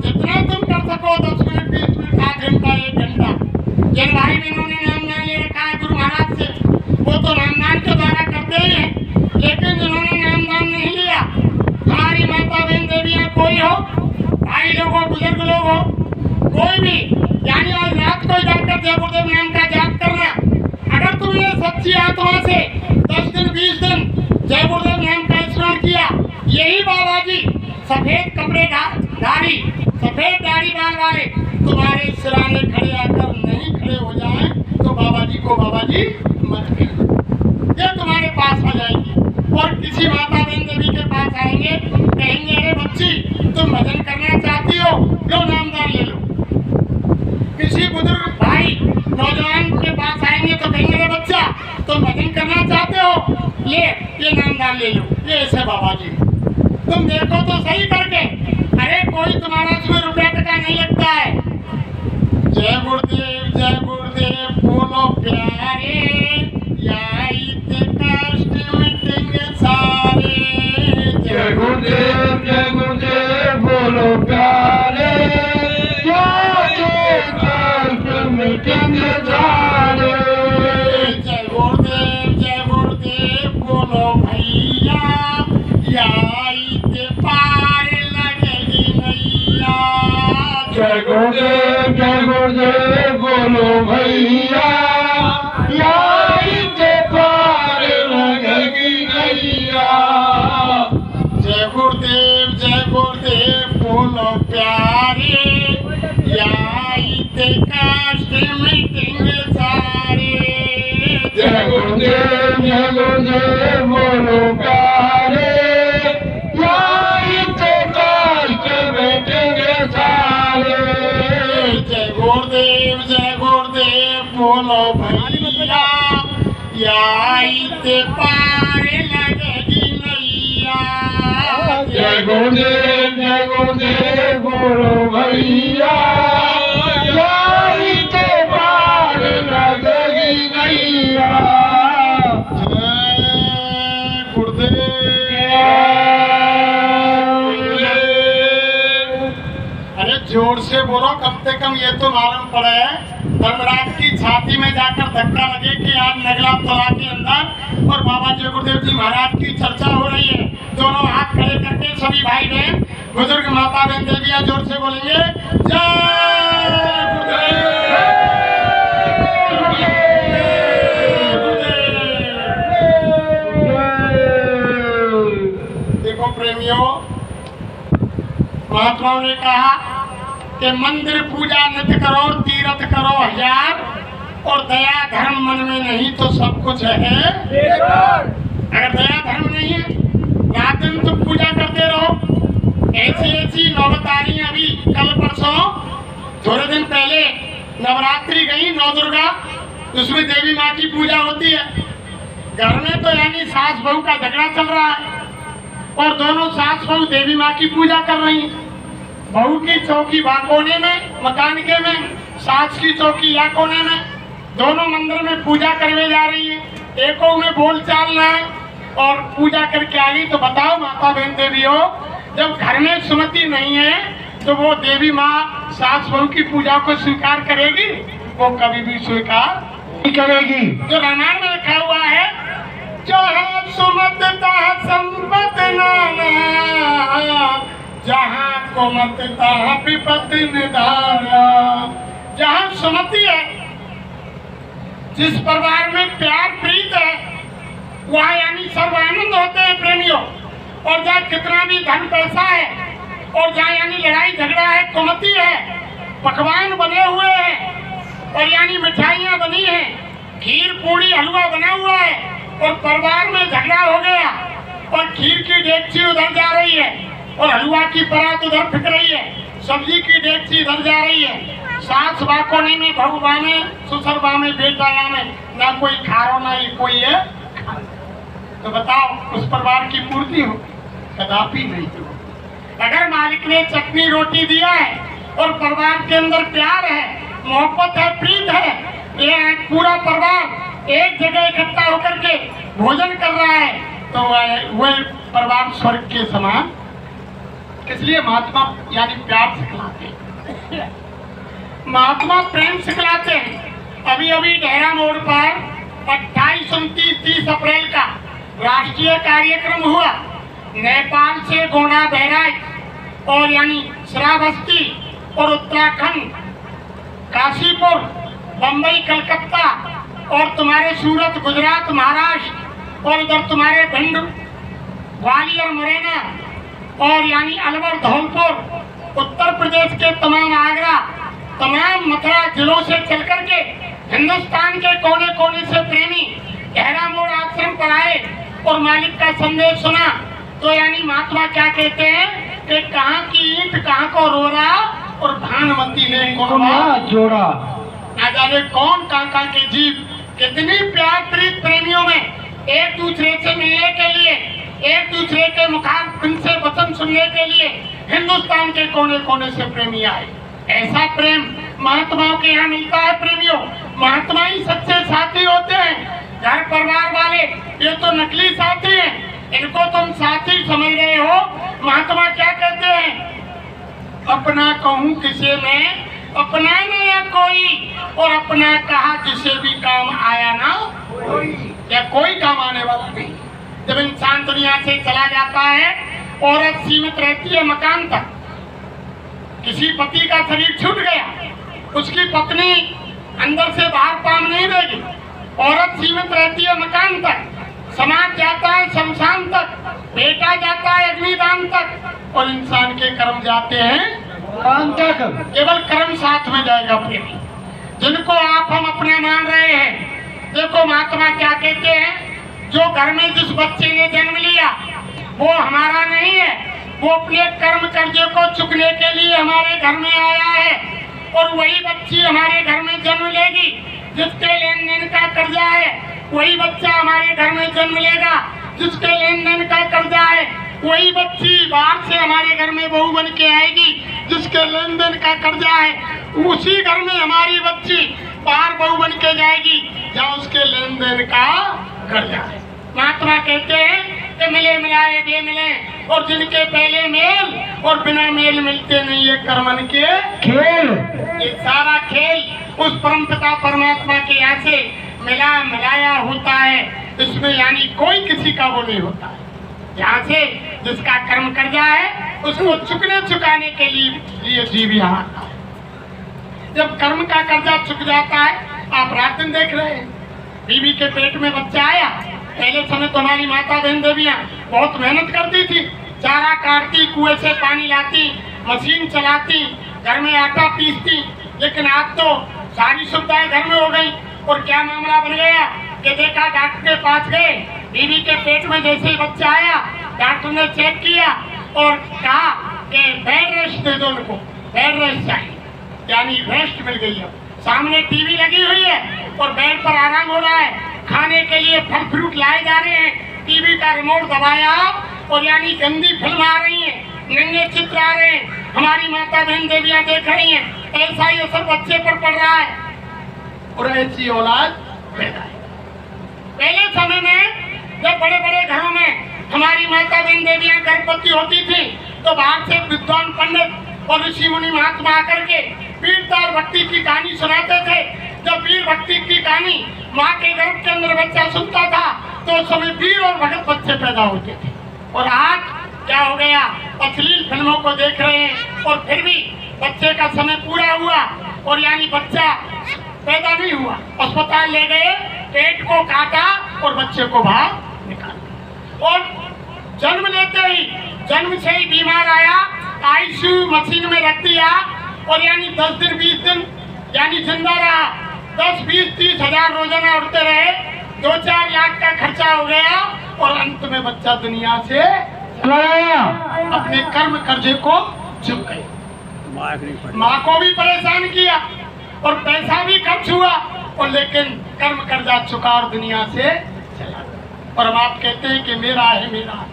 जितना तुम कर सको, 10 मिनट, 20 मिनट, आध घंटा, 1 घंटा। जिन भाई बहनों ने नामदान ले रखा है गुरु महाराज से, वो तो नामदान के द्वारा करते ही हैं, लेकिन जिन्होंने नामदान नहीं लिया, हमारी माता बहन देवियाँ कोई हो, भाई लोग हो, बुजुर्ग लोग हो, कोई भी, यानी आज रात को जाकर जय गुरुदेव नाम का जाप करना। अगर तुमने सच्ची आत्मा से 10 दिन 20 दिन जय गुरुदेव नाम का स्मरण किया, यही बाबा जी सफेद कपड़े धारी, सफेद दाढ़ी बाल वाले तुम्हारे सिराने खड़े आकर नहीं खड़े हो जाएं, तो बाबा जी को बाबा जी मत कहना। ये तुम्हारे पास आ जाएंगी और किसी माता बहन देवी के पास आएंगे, कहेंगे अरे बच्ची तुम भजन करना चाहती हो, लो नामदान ले लो। किसी बुजुर्ग भाई नौजवान के पास आएंगे तो कहेंगे अरे बच्चा तुम भजन करना चाहते हो, ले ये नामदान ले लो। ये ऐसे बाबा जी तुम देखो तो सही करके, अरे कोई तुम्हारा उसमें रुपया टका नहीं लगता है। जय गुरुदेव बोलो प्यारे, याई ते कष्ट मिटेंगे सारे। जय गुरुदेव बोलो प्यारे, याई कष्ट मिटेंगे सारे। जय गुरुदेव बोलो भैया, याई ते पार लगेगी नैया। जय गुरुदेव बोलो भैया, याई के पार लगेगी नैया। जय गुरुदेव बोलो प्यारे, याई ते कष्ट मिटेंगे सारे। जय गुरुदेव बोलो प्यारे, याई के कष्ट मिटेंगे सारे। जय गुरुदेव बोलो भैया, याई ते पार लगेगी नैया। जय गुरुदेव बोलो भैया, याई के पार लगेगी नैया। जय गुरुदेव। अरे जोर से बोलो, कम से कम ये तो मालूम पड़े धर्मराज की छाती में जाकर धक्का लगे कि आज नगला तला के अंदर और बाबा जय गुरुदेव जी महाराज की चर्चा हो रही है। दोनों हाथ खड़े करके सभी भाई बहन बुजुर्ग माता बहन देवियां जोर से बोलेंगे जय गुरुदेव। देखो प्रेमियों, महात्माओं ने कहा कि मंदिर पूजा नित्य करो, तीर्थ करो हजार, और दया धर्म मन में नहीं तो सब कुछ है। अगर दया धर्म नहीं है, रात दिन तुम पूजा करते रहो। ऐसी नौबत आ रही है अभी कल परसों, थोड़े दिन पहले नवरात्रि गई, नौ दुर्गा, उसमें देवी माँ की पूजा होती है। घर में तो यानी सास बहू का झगड़ा चल रहा है और दोनों सास बहू देवी माँ की पूजा कर रही हैं। बहू की चौकी वहाँ कोने में मकान के में, सास की चौकी या कोने में, दोनों मंदिर में पूजा करने जा रही है। एको में बोल चाल रहा है और पूजा करके आ गई। तो बताओ माता बहन देवियों, जब घर में सुमति नहीं है तो वो देवी माँ सास बहू की पूजा को स्वीकार करेगी? वो कभी भी स्वीकार नहीं करेगी। जो रामायण में लिखा हुआ है, जो है सुमत तह संपत नाना, जहाँ कुमत तह विपत निधाना। जहाँ सुमति है, जिस परिवार में प्यार प्रीत है, वहाँ यानी सर्वानंद होते हैं प्रेमियों। और जहाँ कितना भी धन पैसा है और जहाँ यानी लड़ाई झगड़ा है, कुमति है, पकवान बने हुए हैं और यानी मिठाइयाँ बनी हैं, खीर पूड़ी हलवा बना हुआ है और परिवार में झगड़ा हो गया और खीर की डेगची उधर जा रही है और हलवा की परात उधर फिक रही है, सब्जी की डेगची इधर जा रही है, सास बा कोने में, बहू बा में, ससुर बा में, बेटा बा में, ना कोई खारो ना ही कोई है। तो बताओ उस परिवार की पूर्ति हो? कदापि नहीं हो। अगर मालिक ने चटनी रोटी दिया है और परिवार के अंदर प्यार है, मोहब्बत है, प्रीत है, ये पूरा परिवार एक जगह इकट्ठा होकर के भोजन कर रहा है, तो वह परिवार स्वर्ग के समान। इसलिए महात्मा यानी प्यार सिखलाते हैं, महात्मा प्रेम सिखलाते हैं। अभी अभी डेहरा मोड़ पर 28, 29, 30 अप्रैल का राष्ट्रीय कार्यक्रम हुआ। नेपाल से गोंडा, बहराइच और यानी श्रावस्ती और उत्तराखंड, काशीपुर, बम्बई, कलकत्ता और तुम्हारे सूरत, गुजरात, महाराष्ट्र और इधर तुम्हारे भिंड, ग्वालियर, मुरैना और यानी अलवर, धौलपुर, उत्तर प्रदेश के तमाम आगरा, तमाम मथुरा जिलों से चल करके हिंदुस्तान के कोने कोने से प्रेमी डेहरा मोड़ आश्रम और मालिक का संदेश सुना, तो यानी महात्मा क्या कहते हैं कि कहाँ की ईंट कहाँ को रो रहा और भानुमती ने कुनवा जोड़ा। ना जाने कौन कहाँ के जीव कितनी प्यार प्रीत प्रेमियों में एक दूसरे से मिलने के लिए, एक दूसरे के मुखारबिंद से वचन सुनने के लिए हिंदुस्तान के कोने कोने से प्रेमी आए। ऐसा प्रेम महात्माओं के यहाँ मिलता है। प्रेमियों, महात्मा ही सच्चे साथी होते हैं। घर परिवार वाले ये तो नकली साथी हैं, इनको तुम साथी समझ रहे हो। महात्मा क्या कहते हैं, अपना कहूँ किसे में अपना नया कोई, और अपना कहा जिसे भी काम आया ना या कोई काम आने वाला नहीं। जब इंसान दुनिया से चला जाता है, औरत सीमित रहती है मकान तक। किसी पति का शरीर छूट गया, उसकी पत्नी अंदर से बाहर काम नहीं देगी। औरत सीमित रहती है मकान तक, समाज जाता है शमशान तक, बेटा जाता है अग्निदान तक, और इंसान के कर्म जाते हैं कान तक। केवल कर्म साथ में जाएगा। प्रेमी जिनको आप हम अपना मान रहे हैं, देखो महात्मा क्या कहते हैं, जो घर में जिस बच्चे ने जन्म लिया वो हमारा नहीं है, वो अपने कर्म कर्जे को चुकने के लिए हमारे घर में आया है। और वही बच्ची हमारे घर में जन्म लेगी जिसके लेन देन का कर्जा है, वही बच्चा हमारे घर में जन्म लेगा जिसके लेन देन का कर्जा है। वही बच्ची बाहर से हमारे घर में बहू बन के आएगी जिसके लेन देन का कर्जा है। उसी घर में हमारी बच्ची बाहर बहू बन के जाएगी जहाँ उसके लेन देन का कर्जा है। महात्मा कहते हैं कि मिले मिलाए बेमिले, और जिनके पहले मेल और बिना मेल मिलते नहीं, ये कर्मन के खेल। ये सारा खेल उस परमपिता परमात्मा के यहाँ से मिला मिलाया होता है। इसमें यानी कोई किसी का वो नहीं होता। यहाँ से जिसका कर्म कर्जा है उसको चुकाने के लिए जीव यहाँ आता है। जब कर्म का कर्जा चुक जाता है, आप रात दिन देख रहे हैं, बीवी के पेट में बच्चा आया। पहले समय तो हमारी माता बहन देवियाँ बहुत मेहनत करती थी, चारा काटती, कुएं से पानी लाती, मशीन चलाती, घर में आटा पीसती। लेकिन आज तो सारी सुविधाएं घर में हो गई। और क्या मामला बन गया कि देखा, डॉक्टर के पास गए, बीवी के पेट में जैसे ही बच्चा आया, डॉक्टर ने चेक किया और कहा कि बेड रेस्ट दे दो उनको, बेड रेस्ट चाहिए, यानी रेस्ट मिल गई है। सामने टीवी लगी हुई है और बेड पर आराम हो रहा है, खाने के लिए फल फ्रूट लाए जा रहे हैं, टीवी का रिमोट दबाया और यानी गंदी फिल्म आ रही है, नंगे चित्र आ रहे हैं, हमारी माता बहन देवियां देख रही हैं। ऐसा ही असर बच्चे पर पड़ रहा है और ऐसी औलाद पैदा है। पहले समय में जब बड़े बड़े घरों में हमारी माता बहन देवियां गर्भवती होती थी तो बाहर से विद्वान पंडित और ऋषि मुनि महात्मा आकर के वीरता भक्ति की कहानी सुनाते थे। जब वीर भक्ति की कहानी माँ के गर्भ के अंदर बच्चा सुनता था तो उस समय वीर और भगत बच्चे पैदा होते थे। और आज क्या हो गया, अश्लील फिल्मों को देख रहे हैं और फिर भी बच्चे का समय पूरा हुआ और यानी बच्चा पैदा नहीं हुआ। अस्पताल ले गए, पेट को काटा और बच्चे को बाहर निकाला। और जन्म लेते ही, जन्म से ही बीमार आया, आईसीयू मशीन में रख दिया और यानी 10 दिन 20 दिन यानी जिंदा रहा। 10, 20, 30 हजार रोजाना उड़ते रहे, 2-4 लाख का खर्चा हो गया और अंत में बच्चा दुनिया से अपने कर्म कर्जे को चुक गए। माँ को भी परेशान किया और पैसा भी खर्च हुआ और लेकिन कर्म कर्जा चुका और दुनिया से चला। और हम आप कहते हैं कि मेरा है मेरा,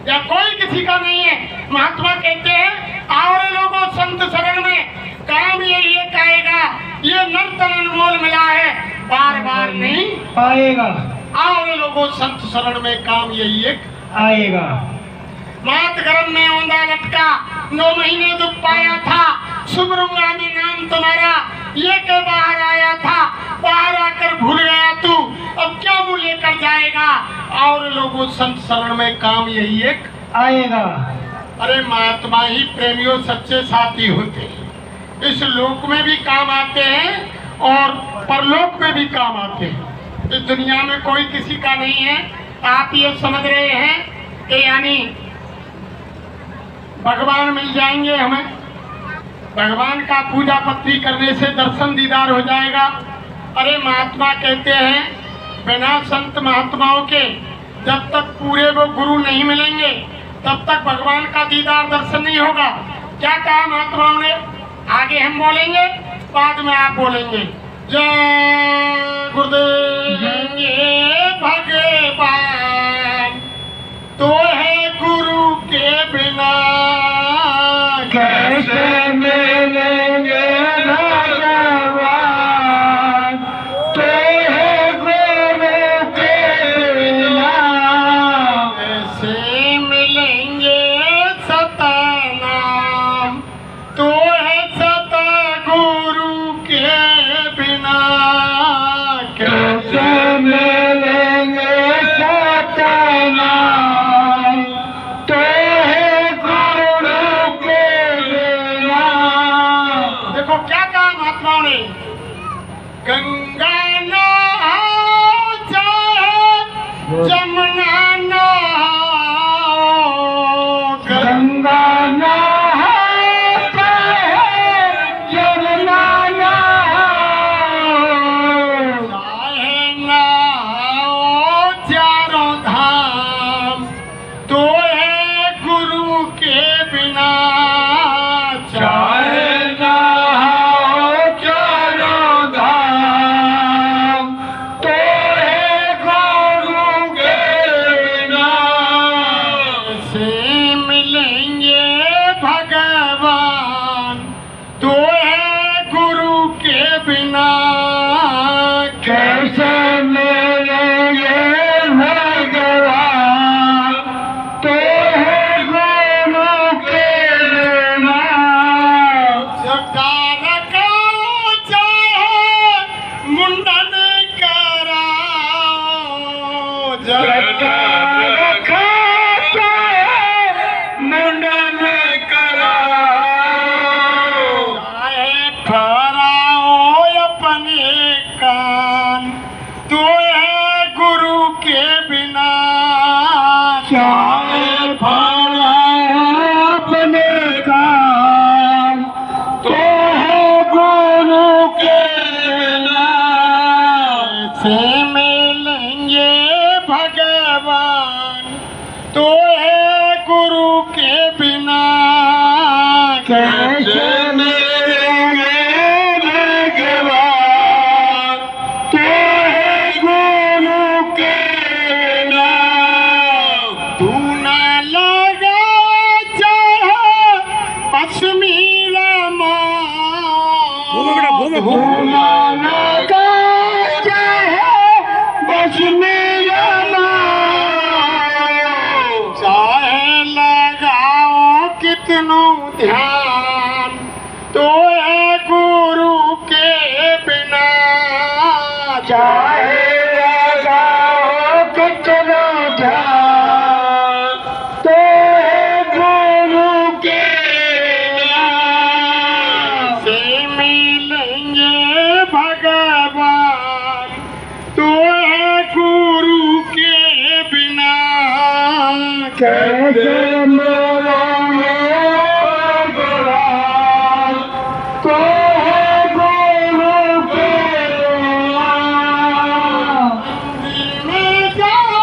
या कोई किसी का नहीं है। महात्मा कहते हैं, आओ रे लोगों संत शरण में, काम यही एक आएगा, ये नर तन अनमोल मिला है, बार बार नहीं पाएगा। आओ रे लोगों संत शरण में, काम यही एक आएगा। मात गर्भ में औंधा लटका, 9 महीने दुख पाया था, सुमरूंगा में नाम तुम्हारा, ये के बाहर आया था, बाहर आकर भूल गया तू, अब क्या मुँह लेकर जाएगा। और लोगों संत शरण में, काम यही एक आएगा। अरे महात्मा ही प्रेमियों सच्चे साथी होते हैं। इस लोक में भी काम आते हैं और परलोक में भी काम आते हैं। इस दुनिया में कोई किसी का नहीं है। आप ये समझ रहे हैं कि यानी भगवान मिल जाएंगे हमें, भगवान का पूजा पत्री करने से दर्शन दीदार हो जाएगा। अरे महात्मा कहते हैं, बिना संत महात्माओं के जब तक पूरे वो गुरु नहीं मिलेंगे तब तक भगवान का दीदार दर्शन नहीं होगा। क्या कहा महात्माओं ने? आगे हम बोलेंगे, बाद में आप बोलेंगे। जय गुरुदेव। ये भगवान तो है गुरु के बिना कैसे मिलेंगे भगवान, तो है गुरु के बिना कैसे मिलेंगे सतनाम, तो है सतगुरु के बिना कैसे मिलेंगे सतनाम, तो है गुरु के बिना। देखो क्या कहा महात्माओं ने? गंगा नहाओ चाहे जमुना नहाओ, गंगा नहाओ चाहे यमुना नहाओ, चाहे नहाओ चारों धाम, तो है गुरु के बिना चाहे नहाओ चारों धाम, तो है गुरु के बिना। से मिलेंगे भगवान, तो है गुरु के बिना कैसे मिलेंगे भगवान, तो है गुरु के बिना। जगदार को चाहे मुंडन कराओ, जगदार रखा चाहे मुंडन कराओ, चाहे फहराओ अपने कान, तो है गुरु के बिना चाहे फहराओ अपने कान, तो है गुरु के बिना। से मिलेंगे भगवान, तो है गुरु के बिना कैसे मिलेंगे भगवान, तो है गुरु के बिना। तू न लगा चाहे पश्मीरा भूना लगा चाहे बस मेरा नाम, चाहे लगाओ कितनों ध्यान, तो है गुरु के बिना चाहे लगाओ कितना ध्यान, तो है गुरु के बिना। से मिलेंगे भगवान, तो है गुरु के बिना कैसे मिलेंगे भगवान, तो है गुरु के बिना। दिल में जाओ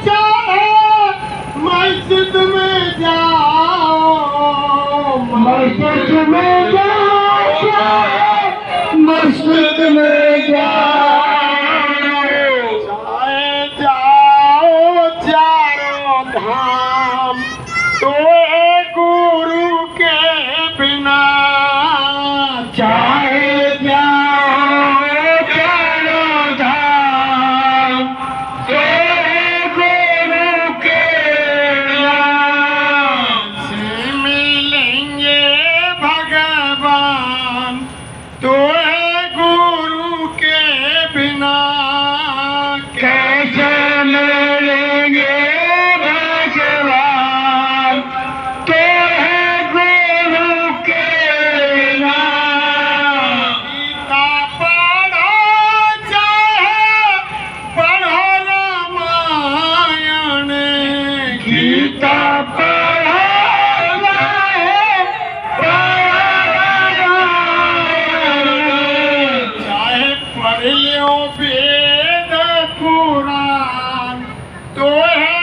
चाहे मस्जिद में जाओ, मस्जिद में जाओ चाहे मस्जिद में जाओ, चाहे जाओ चारों धाम, तो है गुरु के बिना चाहे जाओ चारों धाम, तो है गुरु के बिना। से मिलेंगे भगवान, तो है गुरु के बिना कैसे मिलेंगे भगवान, तो है गुरु के बिना। गीता पढ़ो चाहे पढ़ो रामायण, गीता पढ़ो चाहे पढ़ो रामायण, चाहे पढ़ लो वेद पुराण, तो है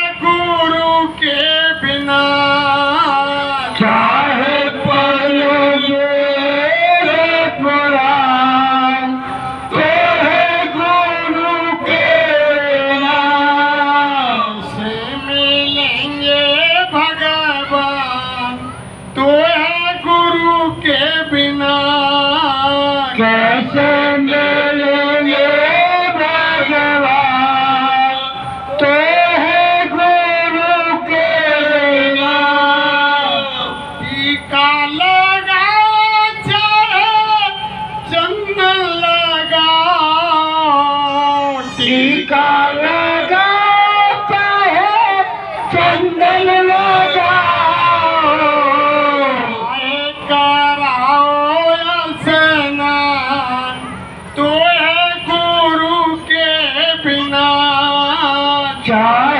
मंगल लगाओ आए कराओ स्नान तो है गुरु के बिना चार